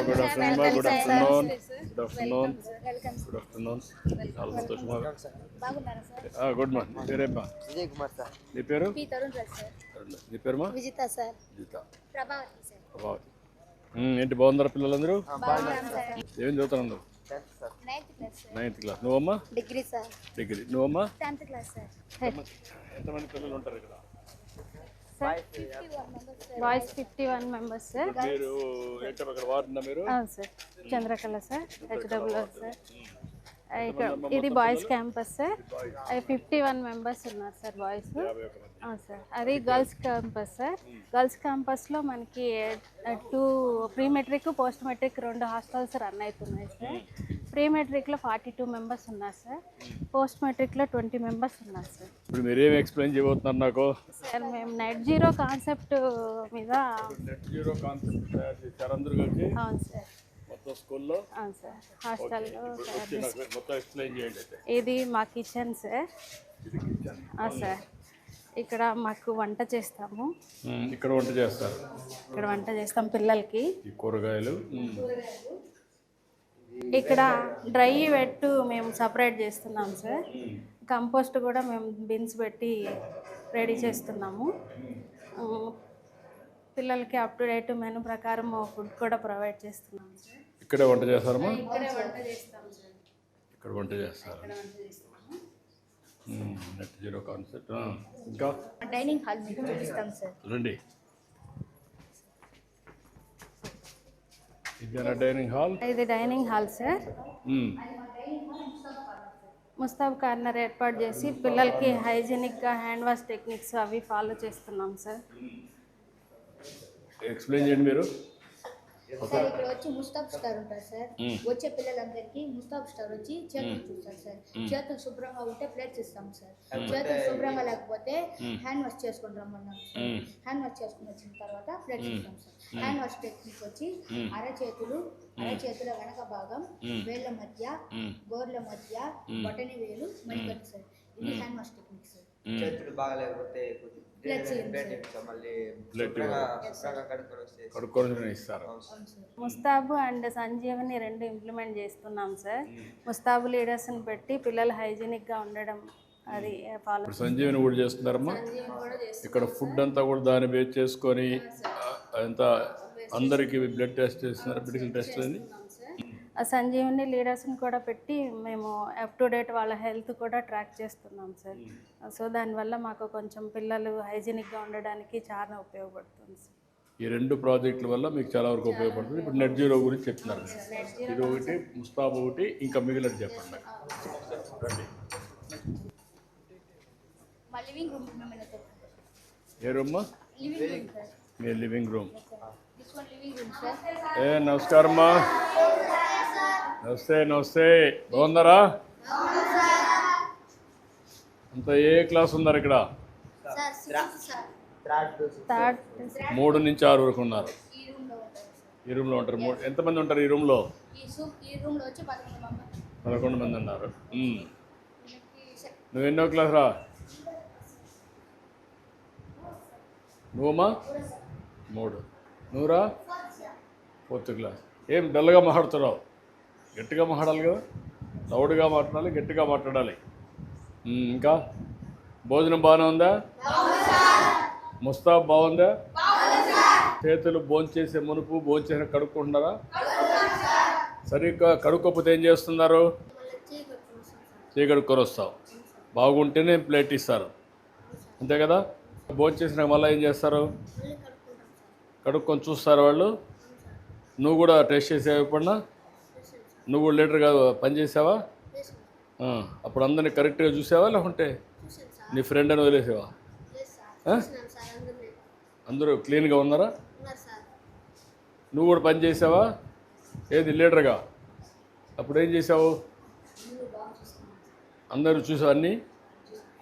Good afternoon మా good afternoon good afternoon good afternoon చాలా సంతోషమా గుడ్ మా నీ పేరేమ్మా విజయ్ కుమార్ సార్. నీ పేరు సార్ నీ పేరుమా విజిత సార్ జీత ప్రభావతి సార్ ప్రభావతి ఏంటి బాగుందరా పిల్లలందరూ బాగున్నాం సార్ ఏం చదువుతారు అందరూ 10th sir. 9th class sir 9th class నువ్వమ్మా డిగ్రీ సార్ డిగ్రీ నువ్వమ్మా 10th క్లాస్ సార్ ఎంతమంది పిల్లలు ఉంటారు ఇక్కడ బాయ్స్ 51 మెంబర్స్ సార్. మీరు ఏంటో అక్కడ వార్డునా మీరు అవును sir, Chandrakala sir, HW sir. ఇక్కడ ఇది బాయ్స్ క్యాంపస్ సార్. 51 మెంబర్స్ ఉన్నారు సార్ బాయ్స్. అవును సార్, అది గర్ల్స్ క్యాంపస్ సార్. గర్ల్స్ క్యాంపస్లో మనకి 2 pre matric post matric 2 hostels run అవుతున్నాయి సార్. ప్రీ మెట్రిక్లో 42 మెంబర్స్ ఉన్నారు సార్. పోస్ట్ మెట్రిక్లో 20 మెంబర్స్ ఉన్నారు సార్. ఇప్పుడు మీరు ఏమి ఎక్స్ప్లెయిన్ చేయబోతున్నారు నాకు సార్ మేము నెట్ జీరో కాన్సెప్ట్ మీద. నెట్ జీరో కాన్సెప్ట్ తయారు చేశారు అందరూ కలిసి అవును సార్. మొత్తం స్కూల్లో అవును సార్, హాస్టల్లో వచ్చి నాకు మొత్తం ఎక్స్ప్లెయిన్ చేయండి అయితే ఇది మా కిచెన్ సార్. ఇది కిచెన్ సార్ ఇక్కడ మాకు వంట చేస్తాము. ఇక్కడ వంట చేస్తారు ఇక్కడ వంట చేస్తాం పిల్లలకి. ఈ కూరగాయలు ఇక్కడ డ్రై వెట్ మేము సపరేట్ చేస్తున్నాం సార్. కంపోస్ట్ కూడా మేము బిన్స్ పెట్టి రెడీ చేస్తున్నాము. పిల్లలకి అప్ టు డేట్ మెనూ ప్రకారం ఫుడ్ కూడా ప్రొవైడ్ చేస్తున్నాం సార్. ఇక్కడే వంట చేస్తారమ్మా ఇక్కడే వంట చేస్తాం సార్. ఇక్కడ వంట చేస్తారు నెట్ జీరో కాన్సెప్ట్ ఇంకా డైనింగ్ హాల్ మీకు చూపిస్తాం సార్. రండి ఇదేనా డైనింగ్ హాల్ ఇది డైనింగ్ హాల్ సార్. ముస్తాబ్ కార్నర్ ఏర్పాటు చేసి పిల్లలకి హైజీనిక్గా హ్యాండ్ వాష్ టెక్నిక్స్ అవి ఫాలో చేస్తున్నాం సార్. ఎక్స్ప్లెయిన్ చేయండి మీరు. సార్ ఇక్కడ వచ్చి ముస్తాబ్ స్టార్ ఉంటారు సార్. వచ్చే పిల్లలందరికీ ముస్తాబ్ స్టార్ వచ్చి చేతులు చూస్తారు సార్. చేతులు శుభ్రంగా ఉంటే ప్లేట్స్ ఇస్తాం సార్. చేతులు శుభ్రంగా లేకపోతే హ్యాండ్ వాష్ చేసుకుని రమ్మన్నాం సార్. హ్యాండ్ వాష్ చేసుకుని వచ్చిన తర్వాత ప్లేట్స్ ఇస్తాం సార్. హ్యాండ్ వాష్ టెక్నిక్ వచ్చి అరచేతుల వెనక భాగం, వేళ్ళ మధ్య, గోర్ల మధ్య, బొటని వేలు, మణికట్టు సార్. ఇది హ్యాండ్ వాష్ టెక్నిక్ సార్. చేతులు బాగలేకపోతే కడుక్కొని ఇస్తారు. ముస్తాబు అండ్ సంజీవని 2 ఇంప్లిమెంట్ చేస్తున్నాం సార్. ముస్తాబు లీడర్స్ని పెట్టి పిల్లలు హైజీనిక్గా ఉండడం అది ఫాలో. సంజీవని కూడా చేస్తున్నారమ్మా. ఇక్కడ ఫుడ్ అంతా కూడా దాన్ని బేస్ చేసుకొని అంతా అందరికీ బ్లడ్ టెస్ట్ చేస్తున్నారు, మెడికల్ టెస్ట్ అని. సంజీవని లీడర్స్ని కూడా పెట్టి మేము అప్ టు డేట్ వాళ్ళ హెల్త్ కూడా ట్రాక్ చేస్తున్నాం సార్. సో దానివల్ల మాకు కొంచెం పిల్లలు హైజీనిక్గా ఉండడానికి చాలా ఉపయోగపడుతుంది సార్. ఈ 2 ప్రాజెక్టుల వల్ల మీకు చాలా వరకు ఉపయోగపడుతుంది. ఇప్పుడు నెట్ జీరో గురించి చెప్తున్నారు. ఇది ఒకటి, ముస్తాబ్ ఒకటి, ఇంకా మిగిలినది చెప్పండి. రండి. మా లివింగ్ రూమ్ ఏ రూమ్? మీ లివింగ్ రూమ్. నమస్కారమ్మా. నమస్తే నమస్తే. బాగున్నారా? అంతా ఏ క్లాస్ ఉన్నారు ఇక్కడ? 3 నుంచి 6 వరకు ఉన్నారు. ఈ రూమ్లో ఉంటారు. ఎంతమంది ఉంటారు ఈ రూమ్లో? 11 మంది ఉన్నారు. నువ్వు ఎన్నో క్లాస్ రా? నువ్వమ్మా 3. నువ్వురా 4th క్లాస్. ఏం డల్గా మాట్లాడుతున్నావు? గట్టిగా మాట్లాడాలి కదా, లౌడ్గా మాట్లాడాలి, గట్టిగా మాట్లాడాలి. ఇంకా భోజనం బాగానే ఉందా? ముస్తాబ్ బాగుందా? చేతులు భోంచేసే మునుపు భోంచేసిన కడుక్కుంటున్నారా? సరిగ్గా కడుక్కోకపోతే ఏం చేస్తున్నారు? చేయి కడుక్కొని వస్తావు. బాగుంటేనే ప్లేట్ ఇస్తారు, అంతే కదా? భోంచేసినాక మళ్ళీ ఏం చేస్తారు? కడుక్కొని చూస్తారు వాళ్ళు. నువ్వు కూడా టెస్ట్ చేసావా? ఎప్పుడన్నా నువ్వు కూడా లీటర్గా పనిచేసావా? అప్పుడు అందరినీ కరెక్ట్గా చూసావా, లేకుంటే నీ ఫ్రెండ్ అని వదిలేసావా? అందరూ క్లీన్గా ఉన్నారా? నువ్వు కూడా పని చేసావా? ఏది లీటర్గా? అప్పుడు ఏం చేసావు? అందరూ చూసావు అన్నీ?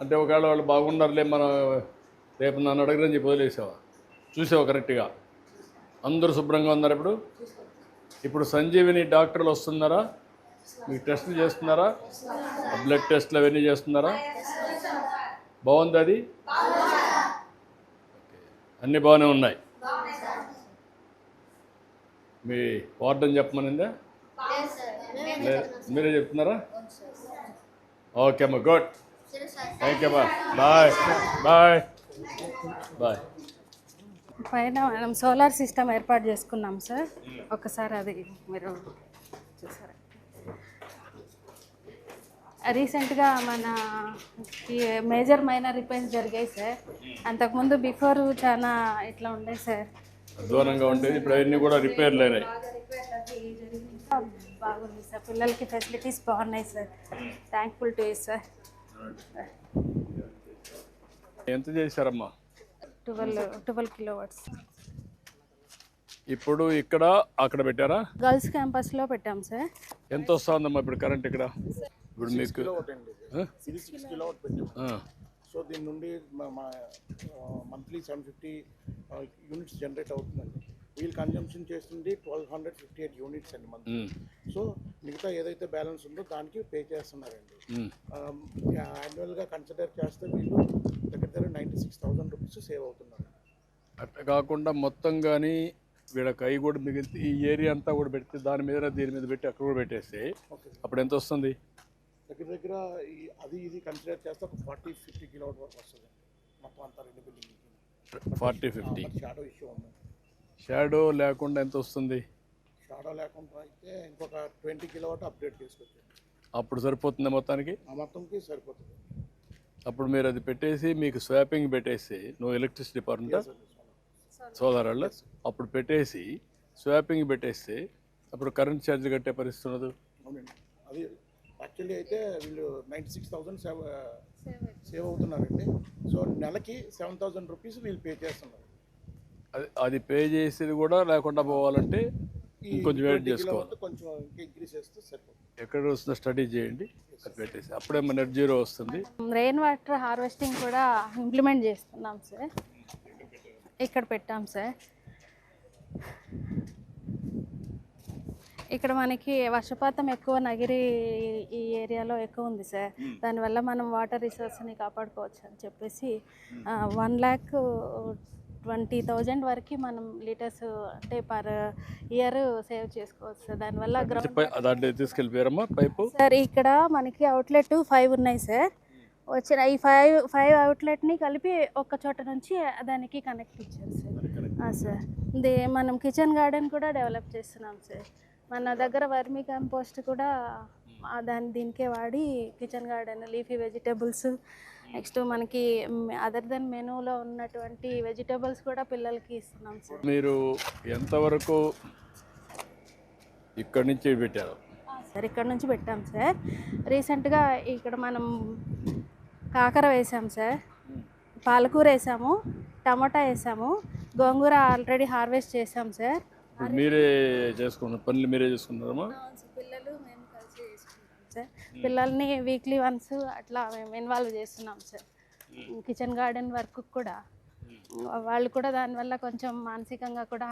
అంటే ఒకవేళ వాళ్ళు బాగున్నారులే, మన రేపు నన్ను అడగరని చెప్పి వదిలేసావా? చూసావు కరెక్ట్గా? అందరూ శుభ్రంగా ఉన్నారు. ఇప్పుడు సంజీవిని డాక్టర్లు వస్తున్నారా? మీకు టెస్టులు చేస్తున్నారా? బ్లడ్ టెస్ట్లు అవన్నీ చేస్తున్నారా? బాగుంది అది? అన్నీ బాగానే ఉన్నాయి. మీ వార్డెన్ చెప్పమనిందా? లేదు సార్ మేమే లేదు, మీరే చెప్తున్నారా? అవును సార్. ఓకే అమ్మా, గుడ్. సరే సార్. థ్యాంక్ యూ అమ్మా. Bye bye bye. పైన మనం సోలార్ సిస్టమ్ ఏర్పాటు చేసుకున్నాం సార్. ఒకసారి అది మీరు చూసారా? రీసెంట్గా మన మేజర్ మైనర్ రిపేర్స్ జరిగాయి సార్. అంతకుముందు బిఫోర్ చాలా ఇట్లా ఉండే సార్. దూరంగా ఉండేది, ఇప్పుడు అవన్నీ కూడా రిపేర్లు అయినాయి. బాగుంది సార్, పిల్లలకి ఫెసిలిటీస్ బాగున్నాయి sir. Thankful to you sir. ఎంత చేశారమ్మా? 12 కిలోవాట్స్. ఇప్పుడు ఇక్కడ అక్కడ పెట్టారా? గర్ల్స్ క్యాంపస్లో పెట్టాం సార్. ఎంత వస్తుందమ్మా ఇప్పుడు కరెంట్ ఇక్కడ? ఇప్పుడు మీకు ఇది 6 కిలోవాట్ పెట్టాం. ఆ, సో దీని నుండి మంత్లీ 750 యూనిట్స్ జనరేట్ అవుతుందండి. వీళ్ళు కన్జంప్షన్ చేస్తుంది 1258 యూనిట్స్ అండి మంత్. సో మిగతా ఏదైతే బ్యాలెన్స్ ఉందో దానికి పే చేస్తున్నారండి. యాన్యువల్గా కన్సిడర్ చేస్తే వీళ్ళు దగ్గర 96,000 రూపీస్ సేవ్ అవుతున్నారు. అట్లా కాకుండా మొత్తం కానీ వీళ్ళకి అవి కూడా మిగిలితే ఈ ఏరియా అంతా కూడా పెడితే దీని మీద పెట్టి అక్కడ కూడా పెట్టేస్తే అప్పుడు ఎంత వస్తుంది? దగ్గర అది ఇది కన్సిడర్ చేస్తే ఒక 40-50 కిలోవాట్ వరకు వస్తుంది మొత్తం అంతా రెండు బిల్డింగ్. 40-50. షాడో ఇష్యూ ఉంది. షాడో లేకుండా ఎంత వస్తుంది? షాడో లేకుండా అయితే ఇంకొక 20 కిలోవాట్ అప్డేట్ చేసుకొచ్చాను. అప్పుడు సరిపోతుంది మొత్తానికి? ఆ మొత్తంకి సరిపోతుంది. అప్పుడు మీరు అది పెట్టేసి మీకు స్వాపింగ్ పెట్టేసి, నువ్వు ఎలక్ట్రిసిటీ డిపార్ట్మెంట్ సోలార్ వాళ్ళు అప్పుడు పెట్టేసి స్వాపింగ్ పెట్టేస్తే అప్పుడు కరెంట్ ఛార్జ్ కట్టే పరిస్థితి ఉండదు. అవునండి, అది యాక్చువల్లీ అయితే వీళ్ళు 96,000 సేవ్ అవుతున్నారండి. సో నెలకి 7,000 రూపీస్ వీళ్ళు పే చేస్తున్నారు. అది పే చేసేది కూడా లేకుండా పోవాలంటే కొంచెం వెయిట్ చేసుకోవాలి. కొంచెం ఇంక్రీజ్ చేస్తే సరిపోతుంది. ఎక్కడ వస్తుందో స్టడీ చేయండి, అది పెట్టేసి అప్పుడే మన నెట్ జీరో వస్తుంది. రెయిన్ వాటర్ హార్వెస్టింగ్ కూడా ఇంప్లిమెంట్ చేస్తున్నాం సార్. ఇక్కడ పెట్టాం సార్. ఇక్కడ మనకి వర్షపాతం ఎక్కువ నగిరి ఈ ఏరియాలో ఎక్కువ ఉంది సార్. దానివల్ల మనం వాటర్ రిసోర్స్ని కాపాడుకోవచ్చు అని చెప్పేసి 1,20,000 వరకు మనం లీటర్స్ అంటే పర్ ఇయర్ సేవ్ చేసుకోవచ్చు సార్. దానివల్ల దాంట్లో తీసుకెళ్ళిపోయారమ్మా పైపు సార్. ఇక్కడ మనకి అవుట్లెట్ 5 ఉన్నాయి సార్. వచ్చిన ఈ 5 అవుట్లెట్ని కలిపి ఒక చోట నుంచి దానికి కనెక్ట్ ఇచ్చారు సార్. సార్ మనం కిచెన్ గార్డెన్ కూడా డెవలప్ చేస్తున్నాం సార్. మన దగ్గర వర్మీ కంపోస్ట్ కూడా దీనికే వాడి kitchen garden, leafy vegetables, next మనకి అదర్ దెన్ మెనూలో ఉన్నటువంటి వెజిటేబుల్స్ కూడా పిల్లలకి ఇస్తున్నాం సార్. మీరు ఎంతవరకు ఇక్కడి నుంచి పెట్టారు సార్? ఇక్కడ నుంచి పెట్టాం సార్. రీసెంట్గా ఇక్కడ మనం కాకర వేసాం సార్, పాలకూర వేసాము, టమాటా వేసాము, గోంగూర ఆల్రెడీ హార్వెస్ట్ చేసాం సార్. ఇప్పుడు మీరే చేసుకున్నారు పనులు? మీరే చేసుకున్నారమ్మా? పిల్లలు మేము కలిసి చేసుకుంటాం సార్. పిల్లల్ని వీక్లీ వన్స్ అట్లా మేము ఇన్వాల్వ్ చేస్తున్నాం సార్. కిచెన్ గార్డెన్ వర్క్ కూడా వాళ్ళు కూడా దానివల్ల కొంచెం మానసికంగా కూడా